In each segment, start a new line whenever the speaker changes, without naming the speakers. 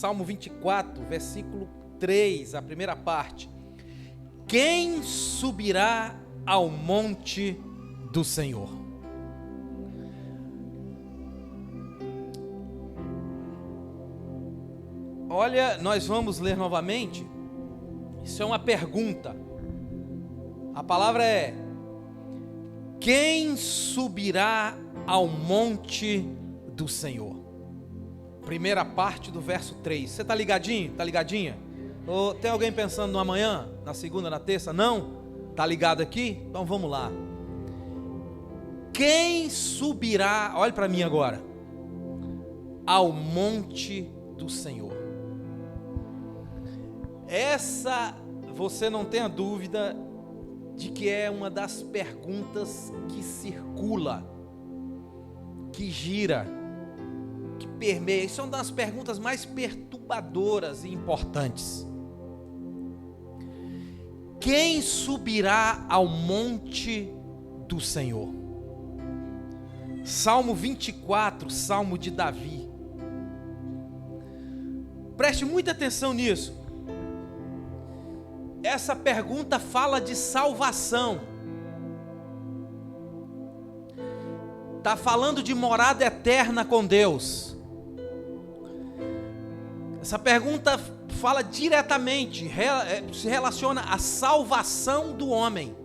Salmo 24, versículo 3, a primeira parte. Quem subirá ao monte do Senhor? Olha, nós vamos ler novamente. Isso é uma pergunta. A palavra é: quem subirá ao monte do Senhor? Primeira parte do verso 3. Você está ligadinho? Está ligadinha? Ou tem alguém pensando no amanhã? Na segunda, na terça? Não? Está ligado aqui? Então vamos lá. Quem subirá, olhe para mim agora, ao monte do Senhor? Essa, você não tenha dúvida de que é uma das perguntas que circula, que gira, que permeia. Isso é uma das perguntas mais perturbadoras e importantes. Quem subirá ao monte do Senhor? Salmo 24, Salmo de Davi. Preste muita atenção nisso. Essa pergunta fala de salvação. Está falando de morada eterna com Deus. Essa pergunta fala diretamente, se relaciona à salvação do homem.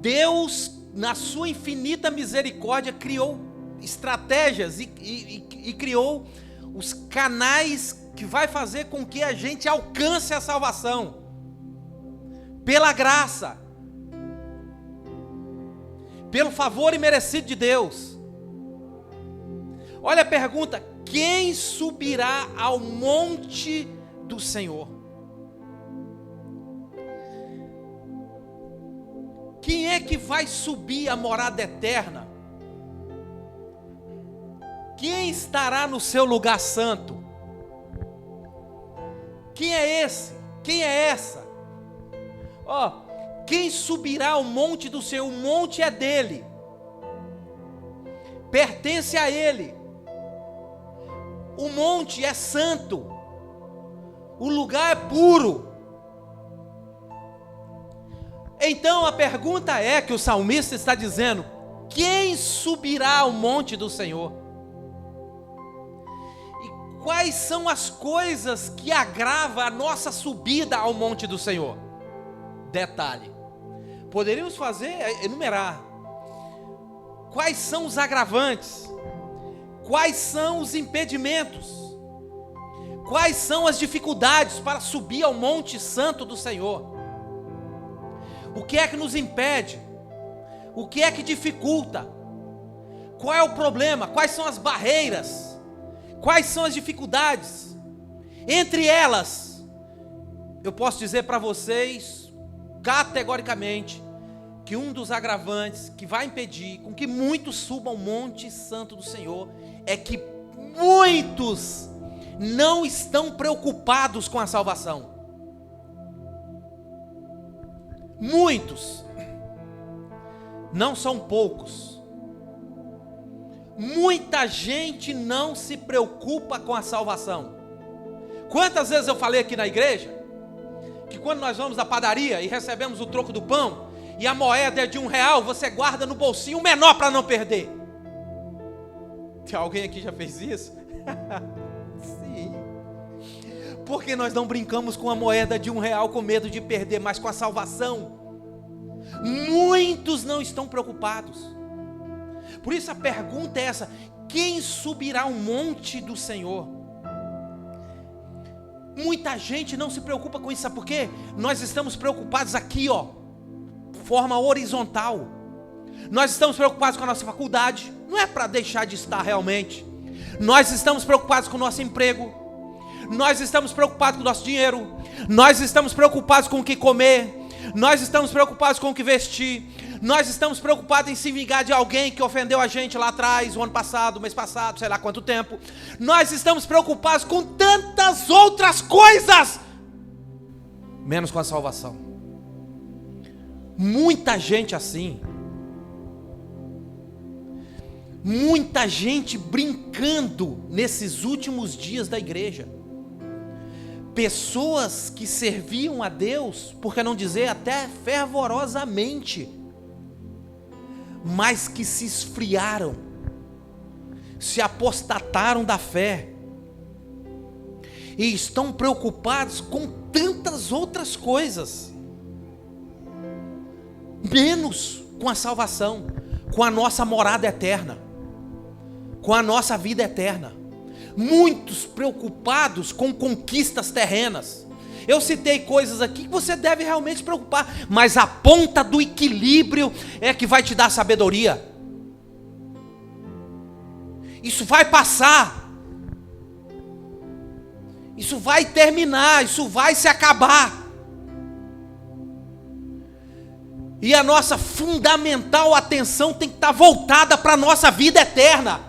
Deus, na sua infinita misericórdia, criou estratégias e criou os canais que vai fazer com que a gente alcance a salvação. Pela graça. Pelo favor imerecido de Deus. Olha a pergunta: quem subirá ao monte do Senhor? Quem é que vai subir à morada eterna? Quem estará no seu lugar santo? Quem é esse? Quem é essa? Quem subirá ao monte do Senhor? O monte é dele, pertence a ele. O monte é santo, o lugar é puro. Então a pergunta é que o salmista está dizendo: quem subirá ao monte do Senhor? E quais são as coisas que agravam a nossa subida ao monte do Senhor? Detalhe, poderíamos enumerar. Quais são os agravantes? Quais são os impedimentos? Quais são as dificuldades para subir ao monte santo do Senhor? O que é que nos impede? O que é que dificulta? Qual é o problema? Quais são as barreiras? Quais são as dificuldades? Entre elas, eu posso dizer para vocês, categoricamente, que um dos agravantes que vai impedir com que muitos subam ao monte santo do Senhor é que muitos não estão preocupados com a salvação. Muitos, não são poucos. Muita gente não se preocupa com a salvação. Quantas vezes eu falei aqui na igreja que quando nós vamos à padaria e recebemos o troco do pão e a moeda é de R$1, você guarda no bolsinho o menor para não perder. Tem alguém aqui que já fez isso? Sim. Porque nós não brincamos com a moeda de R$1 com medo de perder, mas com a salvação. Muitos não estão preocupados. Por isso a pergunta é essa: quem subirá ao monte do Senhor? Muita gente não se preocupa com isso, sabe por quê? Nós estamos preocupados aqui, forma horizontal. Nós estamos preocupados com a nossa faculdade, não é para deixar de estar realmente. Nós estamos preocupados com o nosso emprego. Nós estamos preocupados com o nosso dinheiro. Nós estamos preocupados com o que comer. Nós estamos preocupados com o que vestir. Nós estamos preocupados em se vingar de alguém que ofendeu a gente lá atrás, o ano passado, o mês passado, sei lá quanto tempo. Nós estamos preocupados com tantas outras coisas, menos com a salvação. Muita gente assim. Muita gente brincando nesses últimos dias da igreja. Pessoas que serviam a Deus, por que não dizer até fervorosamente, mas que se esfriaram, se apostataram da fé, e estão preocupados com tantas outras coisas, menos com a salvação, com a nossa morada eterna, com a nossa vida eterna. Muitos preocupados com conquistas terrenas. Eu citei coisas aqui que você deve realmente se preocupar, mas a ponta do equilíbrio é que vai te dar sabedoria. Isso vai passar, isso vai terminar, isso vai se acabar. E a nossa fundamental atenção tem que estar voltada para a nossa vida eterna.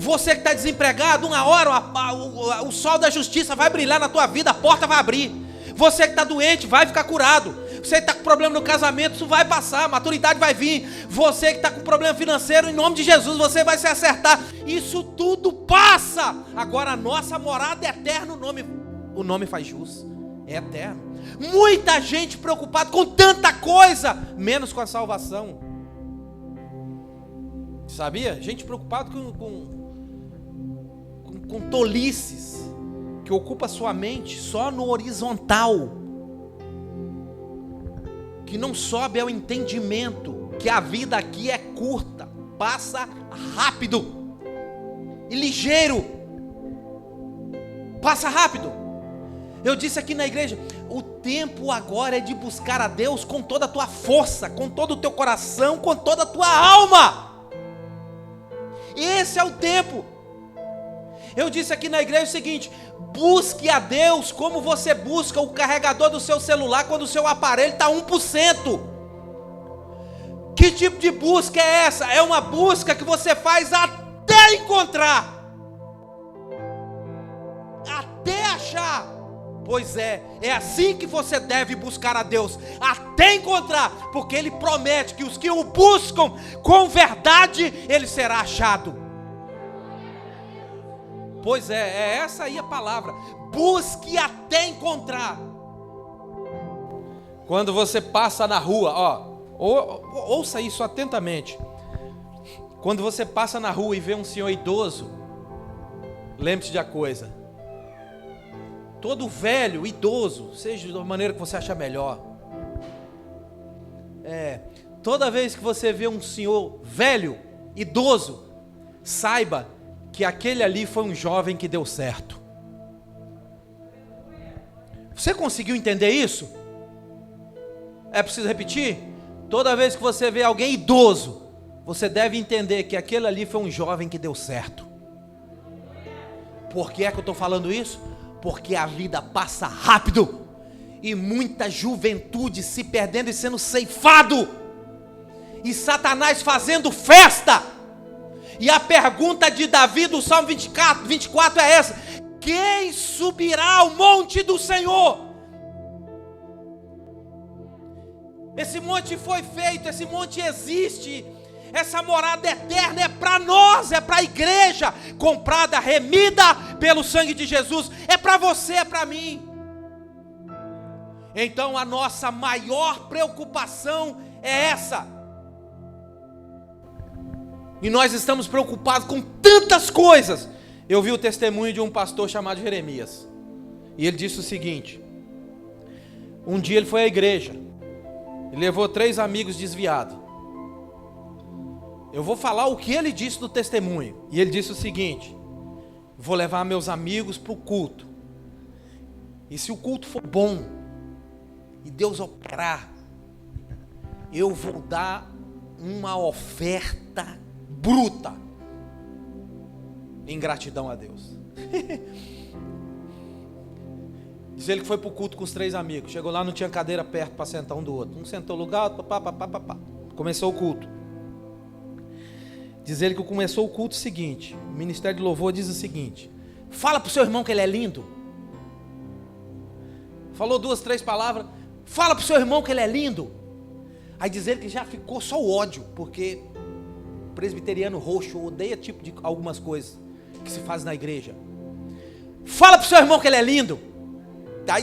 Você que está desempregado, uma hora o sol da justiça vai brilhar na tua vida, a porta vai abrir. Você que está doente, vai ficar curado. Você que está com problema no casamento, isso vai passar, a maturidade vai vir. Você que está com problema financeiro, em nome de Jesus, você vai se acertar. Isso tudo passa. Agora a nossa morada é eterna, o nome faz jus, é eterno. Muita gente preocupada com tanta coisa, menos com a salvação. Sabia? Gente preocupada com tolices, que ocupa sua mente só no horizontal, que não sobe ao entendimento que a vida aqui é curta, passa rápido e ligeiro, passa rápido. Eu disse aqui na igreja, o tempo agora é de buscar a Deus com toda a tua força, com todo o teu coração, com toda a tua alma. Esse é o tempo. Eu disse aqui na igreja o seguinte: busque a Deus como você busca o carregador do seu celular quando o seu aparelho está 1%. Que tipo de busca é essa? É uma busca que você faz até encontrar, até achar. Pois é assim que você deve buscar a Deus, até encontrar, porque Ele promete que os que o buscam com verdade, Ele será achado. Pois é essa aí a palavra, busque até encontrar. Quando você passa na rua, ouça isso atentamente. Quando você passa na rua e vê um senhor idoso, lembre-se de uma coisa: todo velho, idoso, seja da maneira que você achar melhor, toda vez que você vê um senhor velho, idoso, saiba que aquele ali foi um jovem que deu certo. Você conseguiu entender isso? É preciso repetir? Toda vez que você vê alguém idoso, você deve entender que aquele ali foi um jovem que deu certo. Por que é que eu estou falando isso? Porque a vida passa rápido, e muita juventude se perdendo e sendo ceifado, e Satanás fazendo festa. E a pergunta de Davi do Salmo 24 é essa: quem subirá ao monte do Senhor? Esse monte foi feito, esse monte existe. Essa morada eterna é para nós, é para a igreja, comprada, remida pelo sangue de Jesus. É para você, é para mim. Então a nossa maior preocupação é essa. E nós estamos preocupados com tantas coisas. Eu vi o testemunho de um pastor chamado Jeremias, e ele disse o seguinte: um dia ele foi à igreja e levou 3 amigos desviados. Eu vou falar o que ele disse no testemunho. E ele disse o seguinte: vou levar meus amigos para o culto, e se o culto for bom e Deus operar, eu vou dar uma oferta bruta em gratidão a Deus. Diz ele que foi para o culto com os 3 amigos. Chegou lá, não tinha cadeira perto para sentar um do outro. Um sentou no lugar, papá. Começou o culto. Diz ele que começou o culto seguinte. O ministério de louvor diz o seguinte: fala para o seu irmão que ele é lindo. Falou 2, 3 palavras. Fala para o seu irmão que ele é lindo. Aí diz ele que já ficou só o ódio, porque presbiteriano roxo odeia tipo de algumas coisas que se faz na igreja. Fala pro seu irmão que ele é lindo. Aí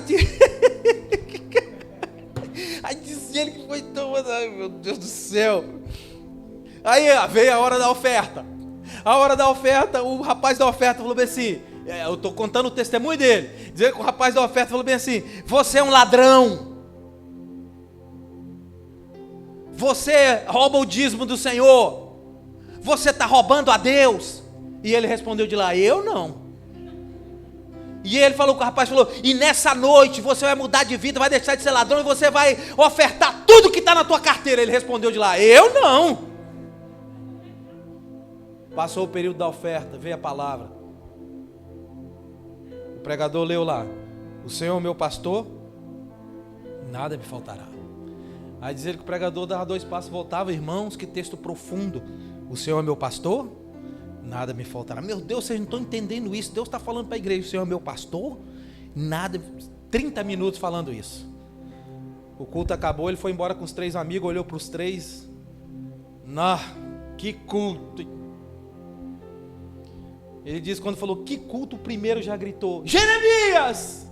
diz ele que foi tão... Ai, meu Deus do céu. Aí veio a hora da oferta. A hora da oferta, o rapaz da oferta falou bem assim, eu estou contando o testemunho dele, dizendo que o rapaz da oferta falou bem assim, você é um ladrão. Você rouba o dízimo do Senhor. Você está roubando a Deus. E ele respondeu de lá, eu não. E ele falou, o rapaz falou, e nessa noite você vai mudar de vida, vai deixar de ser ladrão e você vai ofertar tudo que está na tua carteira. Ele respondeu de lá, eu não. Passou o período da oferta, veio a palavra. O pregador leu lá, o Senhor é o meu pastor, nada me faltará. Aí diz ele que o pregador dava 2 passos, voltava, irmãos, que texto profundo. O Senhor é meu pastor, nada me faltará. Meu Deus, vocês não estão entendendo isso. Deus está falando para a igreja, o Senhor é meu pastor, nada, 30 minutos falando isso. O culto acabou, ele foi embora com os 3 amigos, olhou para os 3. Que culto. Ele disse, quando falou que culto, o primeiro já gritou, Jeremias!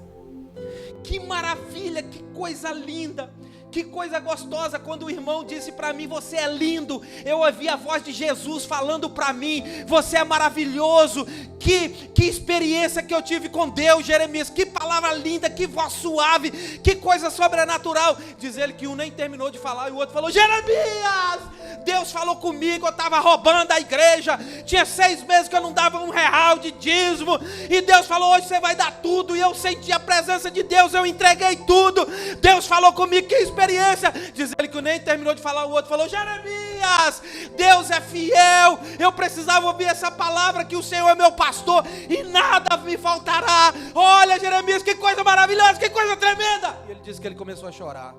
Que maravilha, que coisa linda. Que coisa gostosa quando o irmão disse para mim, você é lindo. Eu ouvi a voz de Jesus falando para mim, você é maravilhoso. Que experiência que eu tive com Deus, Jeremias. Que palavra linda, que voz suave, que coisa sobrenatural. Diz ele que um nem terminou de falar e o outro falou, Jeremias, Deus falou comigo, eu estava roubando a igreja. Tinha 6 meses que eu não dava R$1 de dízimo. E Deus falou, hoje você vai dar tudo. E eu senti a presença de Deus, eu entreguei tudo. Deus falou comigo, que experiência. Diz ele que nem terminou de falar, o outro falou, Jeremias, Deus é fiel, eu precisava ouvir essa palavra, que o Senhor é meu pastor e nada me faltará. Olha, Jeremias, que coisa maravilhosa, que coisa tremenda. E ele disse que ele começou a chorar.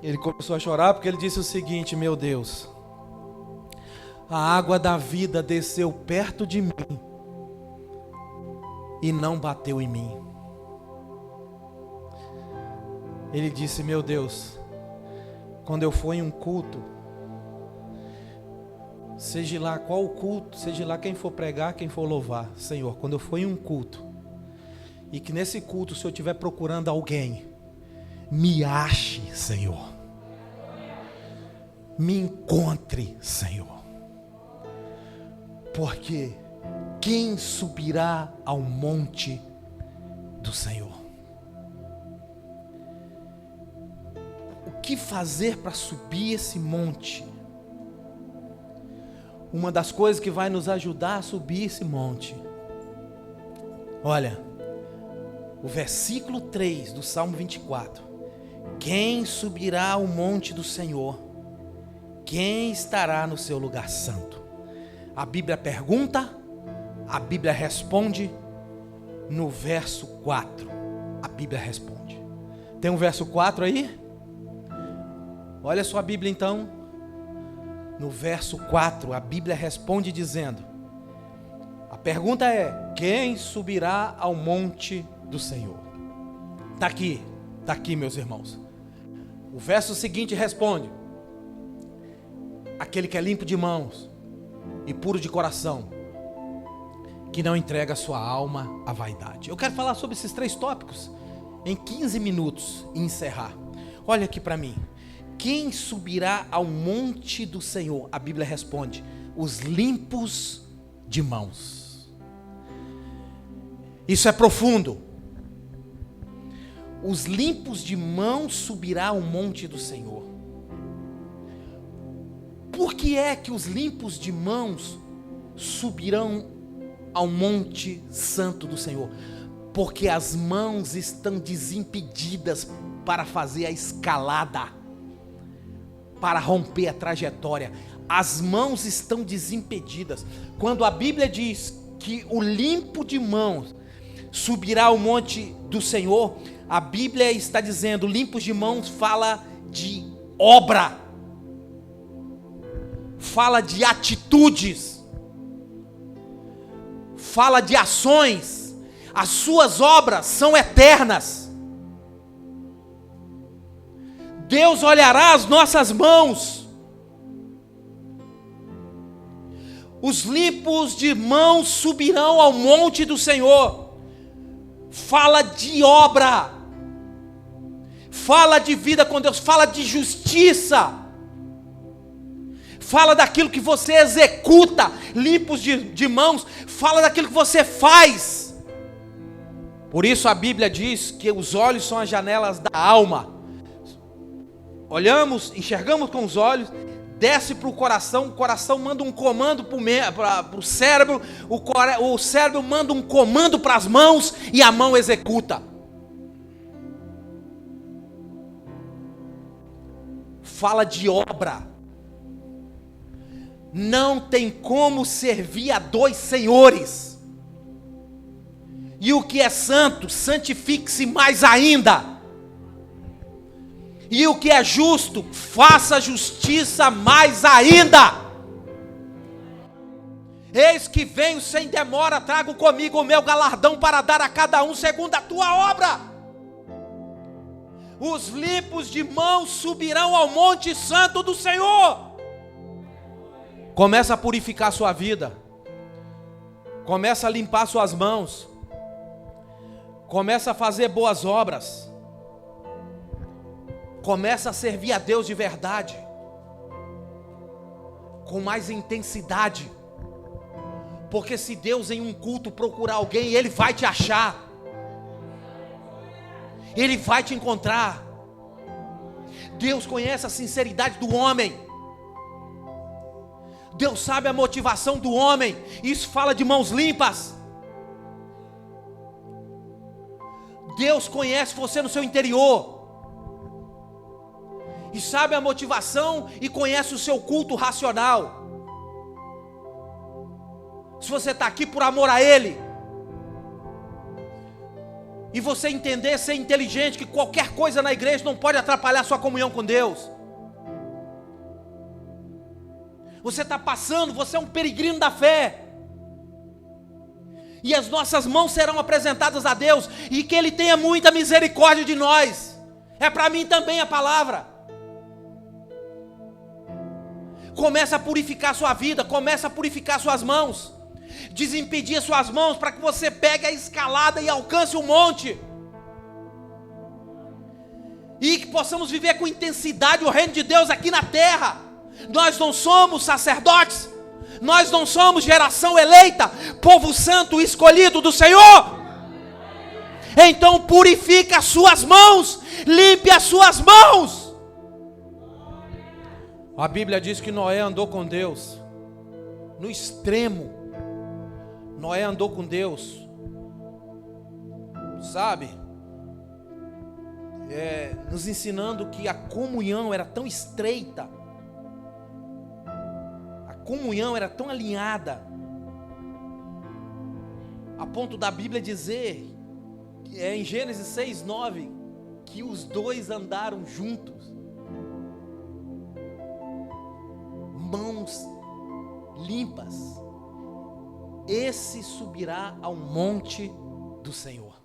Ele começou a chorar porque ele disse o seguinte, meu Deus, a água da vida desceu perto de mim e não bateu em mim. Ele disse, meu Deus, quando eu for em um culto, seja lá qual o culto, seja lá quem for pregar, quem for louvar, Senhor, quando eu for em um culto, e que nesse culto, se eu estiver procurando alguém, me ache, Senhor, me encontre, Senhor, porque quem subirá ao monte do Senhor? O que fazer para subir esse monte? Uma das coisas que vai nos ajudar a subir esse monte, olha, o versículo 3 do Salmo 24, quem subirá ao monte do Senhor? Quem estará no seu lugar santo? A Bíblia pergunta, a Bíblia responde. No verso 4, a Bíblia responde. Tem um verso 4 aí? Olha sua Bíblia então. No verso 4, a Bíblia responde dizendo, a pergunta é, quem subirá ao monte do Senhor? Está aqui meus irmãos. O verso seguinte responde, aquele que é limpo de mãos e puro de coração, que não entrega a sua alma à vaidade. Eu quero falar sobre esses 3 tópicos em 15 minutos e encerrar. Olha aqui para mim. Quem subirá ao monte do Senhor? A Bíblia responde, os limpos de mãos. Isso é profundo. Os limpos de mãos subirá ao monte do Senhor. Por que é que os limpos de mãos subirão ao monte santo do Senhor? Porque as mãos estão desimpedidas para fazer a escalada, para romper a trajetória. As mãos estão desimpedidas. Quando a Bíblia diz que o limpo de mãos subirá ao monte do Senhor, a Bíblia está dizendo, limpos de mãos fala de obra, fala de atitudes, fala de ações. As suas obras são eternas. Deus olhará as nossas mãos. Os limpos de mãos subirão ao monte do Senhor. Fala de obra, fala de vida com Deus, fala de justiça, fala daquilo que você executa. Limpos de mãos, fala daquilo que você faz. Por isso a Bíblia diz que os olhos são as janelas da alma. Olhamos, enxergamos com os olhos, desce para o coração manda um comando para o cérebro, o cérebro manda um comando para as mãos e a mão executa. Fala de obra. Não tem como servir a dois senhores. E o que é santo, santifique-se mais ainda. E o que é justo, faça justiça mais ainda. Eis que venho sem demora, trago comigo o meu galardão para dar a cada um segundo a tua obra. Os limpos de mãos subirão ao monte santo do Senhor. Começa a purificar a sua vida. Começa a limpar suas mãos. Começa a fazer boas obras. Começa a servir a Deus de verdade, com mais intensidade. Porque se Deus em um culto procurar alguém, Ele vai te achar. Ele vai te encontrar. Deus conhece a sinceridade do homem. Deus sabe a motivação do homem. Isso fala de mãos limpas. Deus conhece você no seu interior. E sabe a motivação e conhece o seu culto racional. Se você está aqui por amor a Ele, e você entender, ser inteligente, que qualquer coisa na igreja não pode atrapalhar a sua comunhão com Deus. Você está passando, você é um peregrino da fé. E as nossas mãos serão apresentadas a Deus, e que Ele tenha muita misericórdia de nós. É para mim também a palavra. Começa a purificar a sua vida, começa a purificar suas mãos, desimpedir as suas mãos para que você pegue a escalada e alcance o monte, e que possamos viver com intensidade o reino de Deus aqui na terra. Nós não somos sacerdotes, nós não somos geração eleita, povo santo escolhido do Senhor. Então purifique as suas mãos, limpe as suas mãos. A Bíblia diz que Noé andou com Deus no extremo. Noé andou com Deus, sabe, nos ensinando que a comunhão era tão estreita, a comunhão era tão alinhada, a ponto da Bíblia dizer, em Gênesis 6:9, que os dois andaram juntos. Mãos limpas, esse subirá ao monte do Senhor.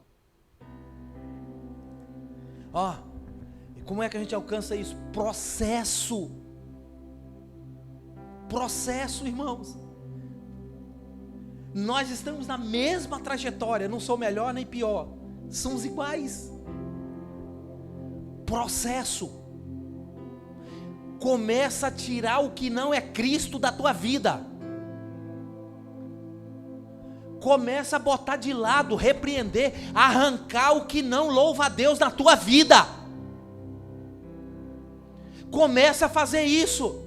E como é que a gente alcança isso? Processo, irmãos. Nós estamos na mesma trajetória, não sou melhor nem pior, somos iguais. Processo. Começa a tirar o que não é Cristo da tua vida. Começa a botar de lado, repreender, arrancar o que não louva a Deus na tua vida. Começa a fazer isso.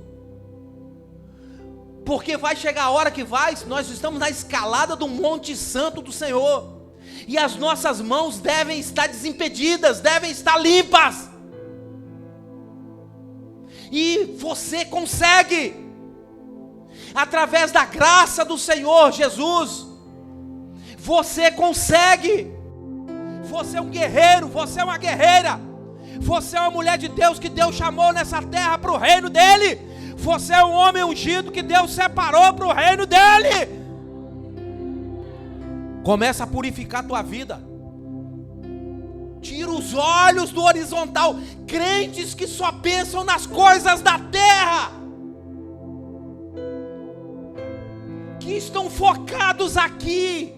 Porque vai chegar a hora que nós estamos na escalada do Monte Santo do Senhor. E as nossas mãos devem estar desimpedidas, devem estar limpas. E você consegue, através da graça do Senhor Jesus, você consegue. Você é um guerreiro, você é uma guerreira, você é uma mulher de Deus que Deus chamou nessa terra para o reino dEle, você é um homem ungido que Deus separou para o reino dEle. Começa a purificar a tua vida, Tira os olhos do horizontal. Crentes que só pensam nas coisas da terra, que estão focados aqui,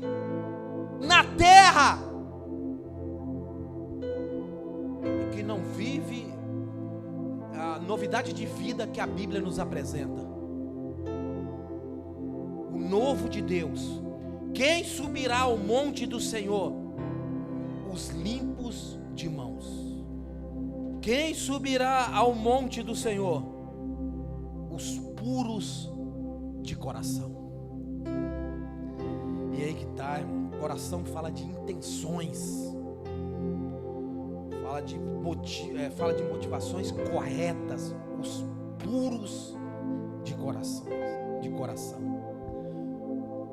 na terra, e que não vive a novidade de vida que a Bíblia nos apresenta. O novo de Deus. Quem subirá ao monte do Senhor? Os limpos de mãos. Quem subirá ao monte do Senhor? Os puros de coração. E aí que tá, irmão. Coração fala de intenções, fala de motivações corretas. Os puros de coração,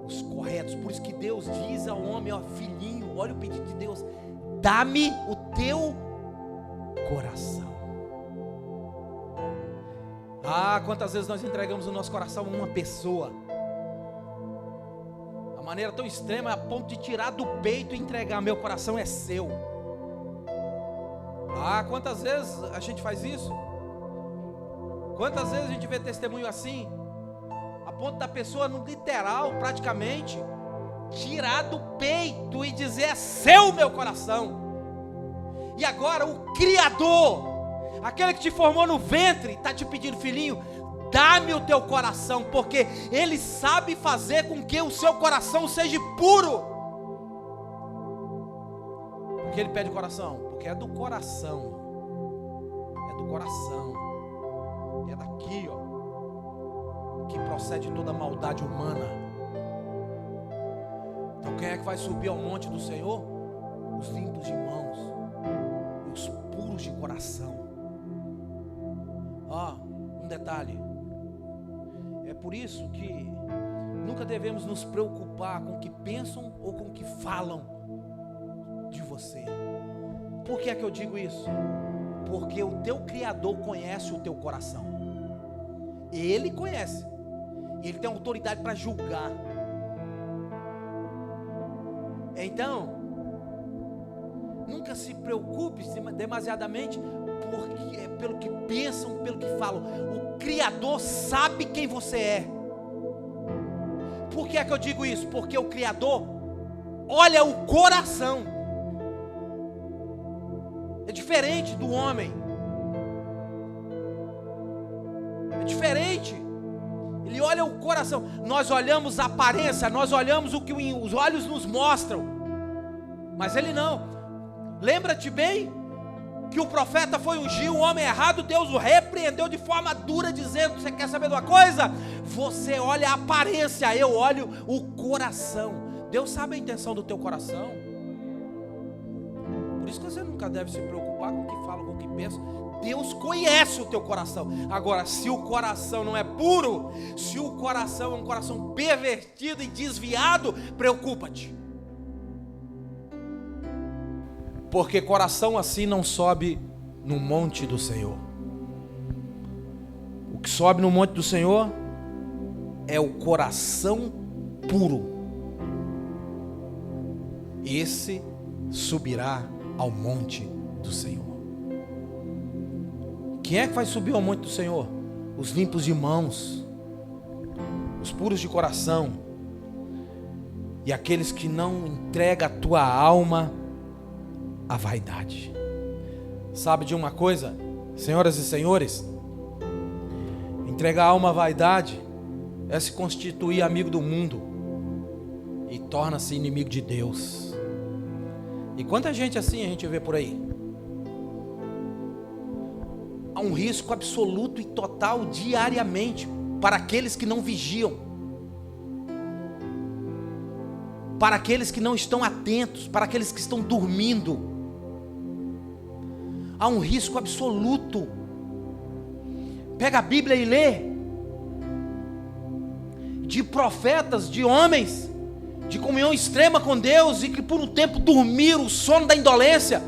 os corretos. Por isso que Deus diz ao homem: ó filhinho, olha o pedido de Deus, dá-me o teu coração. Quantas vezes nós entregamos o nosso coração a uma pessoa, a maneira tão extrema, a ponto de tirar do peito e entregar: meu coração é seu. Quantas vezes a gente faz isso? Quantas vezes a gente vê testemunho assim, a ponto da pessoa, no literal, praticamente, tirar do peito e dizer: é seu meu coração. E agora o Criador, aquele que te formou no ventre, está te pedindo: filhinho, dá-me o teu coração, porque Ele sabe fazer com que o seu coração seja puro. Por que Ele pede coração? Porque é do coração, é daqui, que procede toda a maldade humana. Então quem é que vai subir ao monte do Senhor? Os limpos de mãos, os puros de coração. Um detalhe, é por isso que nunca devemos nos preocupar com o que pensam ou com o que falam de você. Por que é que eu digo isso? Porque o teu Criador conhece o teu coração. Ele conhece. Ele tem autoridade para julgar. Então, nunca se preocupe demasiadamente pelo que pensam, pelo que falam. O Criador sabe quem você é. Por que é que eu digo isso? Porque o Criador olha o coração. É diferente do homem. É diferente. Ele olha o coração. Nós olhamos a aparência, nós olhamos o que os olhos nos mostram, mas Ele não. Lembra-te bem que o profeta foi ungir um homem errado. Deus o repreendeu de forma dura, dizendo: você quer saber de uma coisa? Você olha a aparência, eu olho o coração. Deus sabe a intenção do teu coração. Por isso que você nunca deve se preocupar com o que fala, com o que pensa. Deus conhece o teu coração. Agora, se o coração não é puro, se o coração é um coração pervertido e desviado, preocupa-te. Porque coração assim não sobe no monte do Senhor. O que sobe no monte do Senhor é o coração puro. Esse subirá ao monte do Senhor. Quem é que vai subir ao monte do Senhor? Os limpos de mãos, os puros de coração, e aqueles que não entregam a tua alma à vaidade. Sabe de uma coisa, senhoras e senhores? Entregar a alma à vaidade é se constituir amigo do mundo e torna-se inimigo de Deus. E quanta gente assim a gente vê por aí? Há um risco absoluto e total diariamente para aqueles que não vigiam, para aqueles que não estão atentos, para aqueles que estão dormindo. Há um risco absoluto. Pega a Bíblia e lê de profetas, de homens de comunhão extrema com Deus e que por um tempo dormiram o sono da indolência,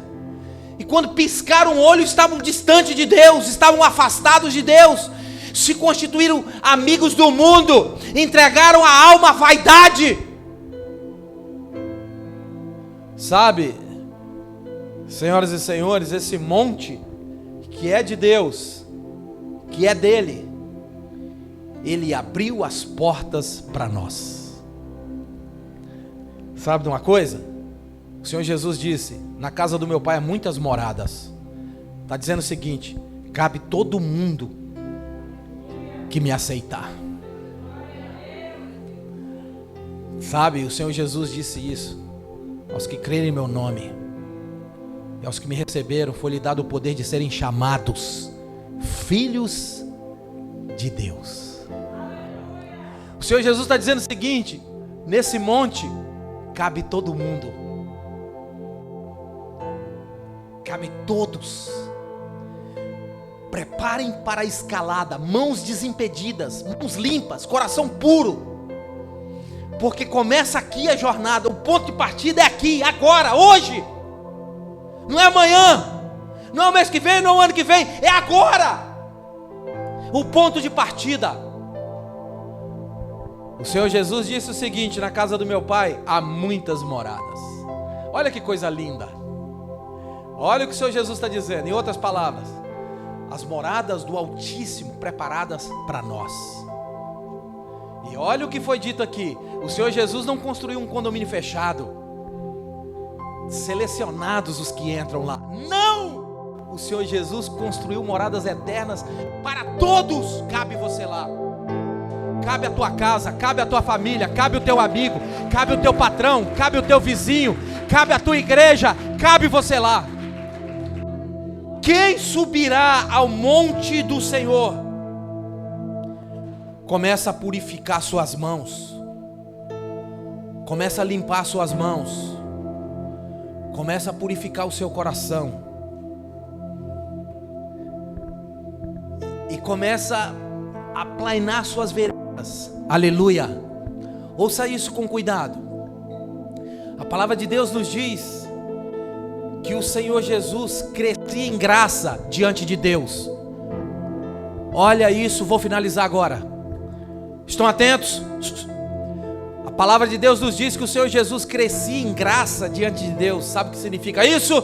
e quando piscaram o olho estavam distantes de Deus, estavam afastados de Deus, se constituíram amigos do mundo, entregaram a alma à vaidade. Sabe, Senhoras e senhores, esse monte que é de Deus, que é dele, ele abriu as portas para nós. Sabe de uma coisa? O Senhor Jesus disse: na casa do meu pai há muitas moradas. Está dizendo o seguinte: cabe todo mundo que me aceitar. Sabe, o Senhor Jesus disse isso: aos que crerem em meu nome e aos que me receberam foi-lhe dado o poder de serem chamados filhos de Deus. O Senhor Jesus está dizendo o seguinte: nesse monte cabe todo mundo, cabe todos. Preparem para a escalada, mãos desimpedidas, mãos limpas, coração puro, porque começa aqui a jornada. O ponto de partida é aqui, agora, hoje. Não é amanhã, não é o mês que vem, não é o ano que vem, é agora. O ponto de partida. O Senhor Jesus disse o seguinte: na casa do meu pai há muitas moradas. Olha que coisa linda. Olha o que o Senhor Jesus está dizendo. Em outras palavras, as moradas do Altíssimo preparadas para nós. E olha o que foi dito aqui: o Senhor Jesus não construiu um condomínio fechado, selecionados os que entram lá. Não! O Senhor Jesus construiu moradas eternas para todos. Cabe você lá, cabe a tua casa, cabe a tua família, cabe o teu amigo, cabe o teu patrão, cabe o teu vizinho, cabe a tua igreja, cabe você lá. Quem subirá ao monte do Senhor? Começa a purificar suas mãos, começa a limpar suas mãos, começa a purificar o seu coração, e começa a aplainar suas veredas. Aleluia. Ouça isso com cuidado. A palavra de Deus nos diz que o Senhor Jesus crescia em graça diante de Deus. Olha isso, vou finalizar agora. Estão atentos? A palavra de Deus nos diz que o Senhor Jesus crescia em graça diante de Deus. Sabe o que significa isso?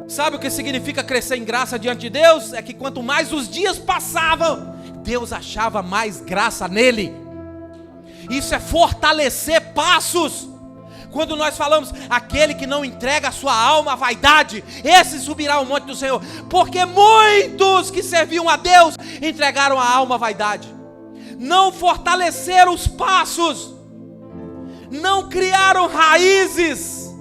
Sabe o que significa crescer em graça diante de Deus? É que quanto mais os dias passavam, Deus achava mais graça nele. Isso é fortalecer passos. Quando nós falamos, aquele que não entrega a sua alma à vaidade, esse subirá ao monte do Senhor. Porque muitos que serviam a Deus entregaram a alma à vaidade, não fortaleceram os passos, não criaram raízes.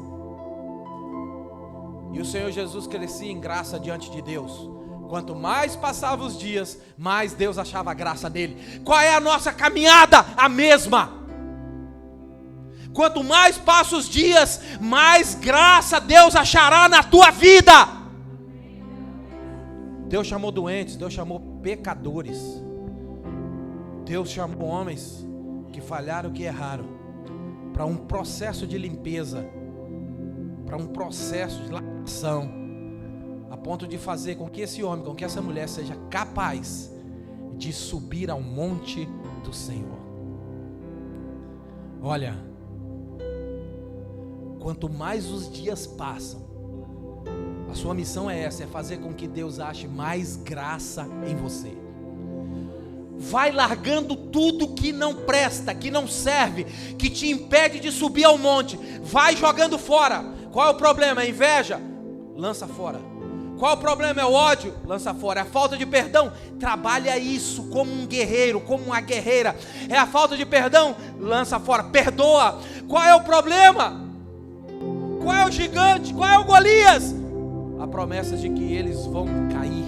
E o Senhor Jesus crescia em graça diante de Deus. Quanto mais passavam os dias, mais Deus achava graça nele. Qual é a nossa caminhada? A mesma. Quanto mais passam os dias, mais graça Deus achará na tua vida. Deus chamou doentes, Deus chamou pecadores, Deus chamou homens que falharam, que erraram, para um processo de limpeza, para um processo de lavação, a ponto de fazer com que esse homem, com que essa mulher seja capaz de subir ao monte do Senhor. Olha, quanto mais os dias passam, a sua missão é essa, é fazer com que Deus ache mais graça em você. Vai largando tudo que não presta, que não serve, que te impede de subir ao monte. Vai jogando fora. Qual é o problema? É a inveja? Lança fora. Qual é o problema? É o ódio? Lança fora. É a falta de perdão? Trabalha isso como um guerreiro, como uma guerreira. É a falta de perdão? Lança fora. Perdoa. Qual é o problema? Qual é o gigante? Qual é o Golias? A promessa de que eles vão cair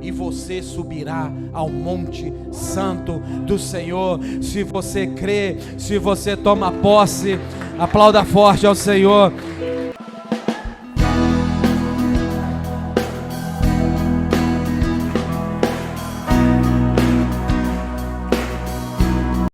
e você subirá ao monte santo do Senhor. Se você crê, se você toma posse, aplauda forte ao Senhor.